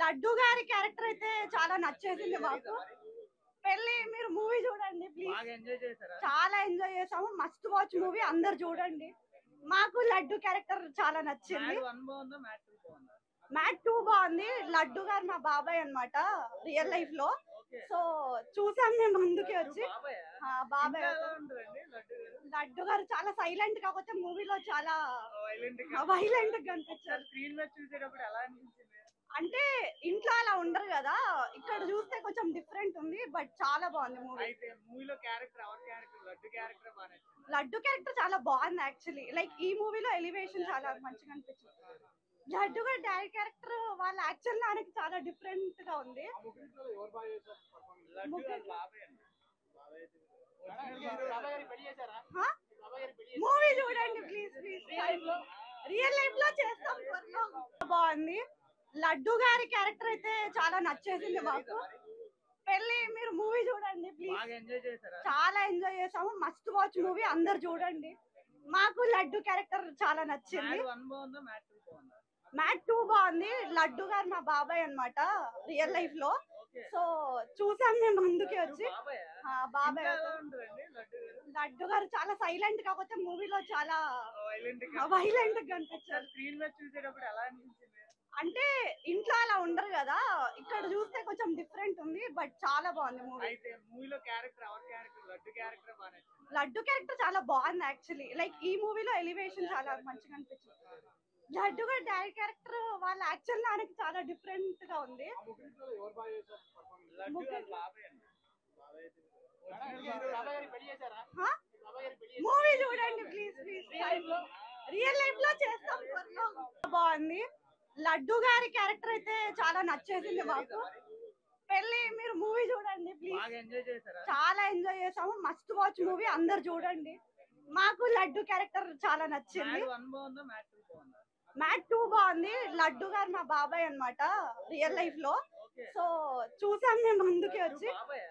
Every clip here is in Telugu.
లడ్డు గారి క్యారెక్టర్ అయితే చాలా నచ్చేసింది మాకు. పెళ్లి మీరు మూవీ చూడండి ప్లీజ్. బాగా ఎంజాయ్ చేశారా? చాలా ఎంజాయ్ చేసాము. మస్ట్ వాచ్ మూవీ, అందరు చూడండి. మాకు లడ్డు క్యారెక్టర్ చాలా నచ్చింది. మ్యాడ్ 1 బాగుందా? మ్యాడ్ 2 బాగుందా? మ్యాట్ 2 బాగుంది. లడ్డు గారు మా బాబాయ్ అన్నమాట రియల్ లైఫ్ లో. ఓకే. సో చూసాం మేము ముందుకే వచ్చి. బాబాయా? బాబాయ్ ఇంకా ఎలా ఉంటుందండి లడ్డు గారు? లడ్డు గారు చాలా సైలెంట్, కాకపోతే మూవీలో చాలా వైలెంట్ వైలెంట్ గా కనిపించారు. స్క్రీన్ మీద చూసేటప్పుడు ఎలా అనిపించింది? అంటే ఇంట్లో అలా ఉండరు కదా, ఇక్కడ చూస్తే కొంచెం డిఫరెంట్ ఉంది, బట్ చాలా బాగుంది మూవీ. అయితే మూవీలో క్యారెక్టర్, ఎవరి క్యారెక్టర్? లడ్డు క్యారెక్టర్ బాగా నచ్చింది. లడ్డు క్యారెక్టర్ చాలా బాగుంది యాక్చువల్లీ. లైక్ ఈ మూవీలో ఎలివేషన్ చాలా మంచిగా అనిపించింది. లడ్డు గారి డాడీ క్యారెక్టర్ వాళ్ళ యాక్చువల్ నాన్నకి చాలా డిఫరెంట్ గా ఉంది. లడ్డు గారు బాబాయ్ అండి. మూవీ చూడండి ప్లీజ్ ప్లీజ్. రియల్ లైఫ్ లో చేస్తాం త్వరలో. బాగుంది. లడ్డు గారి క్యారెక్టర్ అయితే చాలా నచ్చేసింది మాకు. పెళ్లి మీరు మూవీ చూడండి ప్లీజ్. బాగా ఎంజాయ్ చేశారా? చాలా ఎంజాయ్ చేసాము. మస్ట్ వాచ్ మూవీ, అందరు చూడండి. మాకు లడ్డు క్యారెక్టర్ చాలా నచ్చింది. మ్యాడ్ 1 బాగుందా? మ్యాడ్ 2 బాగుందా? మ్యాట్ 2 బాగుంది. లడ్డు గారు మా బాబాయ్ అన్నమాట రియల్ లైఫ్ లో. ఓకే. సో చూసాం మేము ముందుకే వచ్చి. బాబాయా? బాబాయ్ ఇంకా ఎలా ఉంటుందండి లడ్డు గారు? లడ్డు గారు చాలా సైలెంట్, కాకపోతే మూవీలో చాలా వైలెంట్ వైలెంట్ గా కనిపించారు. స్క్రీన్ మీద చూసేటప్పుడు ఎలా అనిపించింది? అంటే ఇంట్లో అలా ఉండరు కదా, ఇక్కడ చూస్తే కొంచెం డిఫరెంట్ ఉంది, బట్ చాలా బాగుంది మూవీ. అయితే మూవీలో క్యారెక్టర్, ఎవరి క్యారెక్టర్? లడ్డు క్యారెక్టర్ బాగా నచ్చింది. లడ్డు క్యారెక్టర్ చాలా బాగుంది యాక్చువల్లీ. లైక్ ఈ మూవీలో ఎలివేషన్ చాలా మంచిగా అనిపించింది. లడ్డు గారి డాడీ క్యారెక్టర్ వాళ్ళ యాక్చువల్ నాన్నకి చాలా డిఫరెంట్ గా ఉంది. లడ్డు గారు బాబాయ్ అండి. మూవీ చూడండి ప్లీజ్ ప్లీజ్. రియల్ లైఫ్ లో చేస్తాం త్వరలో. బాగుంది. లడ్డు గారి క్యారెక్టర్ అయితే చాలా నచ్చేసింది మాకు. పెళ్లి మీరు మూవీ చూడండి ప్లీజ్. బాగా ఎంజాయ్ చేశారా? చాలా ఎంజాయ్ చేసాము. మస్ట్ వాచ్ మూవీ, అందరు చూడండి. మాకు లడ్డు క్యారెక్టర్ చాలా నచ్చింది. మ్యాడ్ 1 బాగుందా? మ్యాడ్ 2 బాగుందా? మ్యాట్ 2 బాగుంది. లడ్డు గారు మా బాబాయ్ అన్నమాట రియల్ లైఫ్ లో. ఓకే. సో చూసాం మేము ముందుకే వచ్చి. బాబాయా?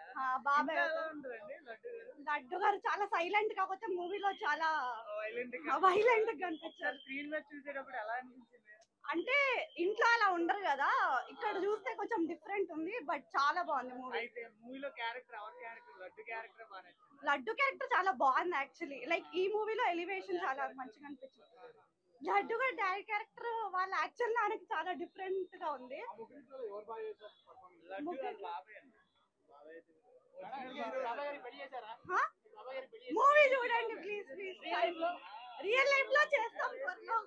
బాబాయ్ ఇంకా ఎలా ఉంటుందండి లడ్డు గారు? లడ్డు గారు చాలా సైలెంట్, కాకపోతే మూవీలో చాలా వైలెంట్ వైలెంట్ గా కనిపించారు. స్క్రీన్ మీద చూసేటప్పుడు ఎలా అనిపించింది? అంటే ఇంట్లో అలా ఉండరు కదా, ఇక్కడ చూస్తే కొంచెం డిఫరెంట్ ఉంది, బట్ చాలా బాగుంది మూవీ. అయితే మూవీలో క్యారెక్టర్, ఎవరి క్యారెక్టర్? లడ్డు క్యారెక్టర్ బాగా నచ్చింది. లడ్డు క్యారెక్టర్ చాలా బాగుంది యాక్చువల్లీ. లైక్ ఈ మూవీలో ఎలివేషన్ చాలా మంచిగా అనిపించింది. లడ్డు గారి డాడీ క్యారెక్టర్ వాళ్ళ యాక్చువల్ నాన్నకి చాలా డిఫరెంట్ గా ఉంది. లడ్డు గారు బాబాయ్ అండి. మూవీ చూడండి ప్లీజ్ ప్లీజ్. రియల్ లైఫ్ లో చేస్తాం త్వరలో.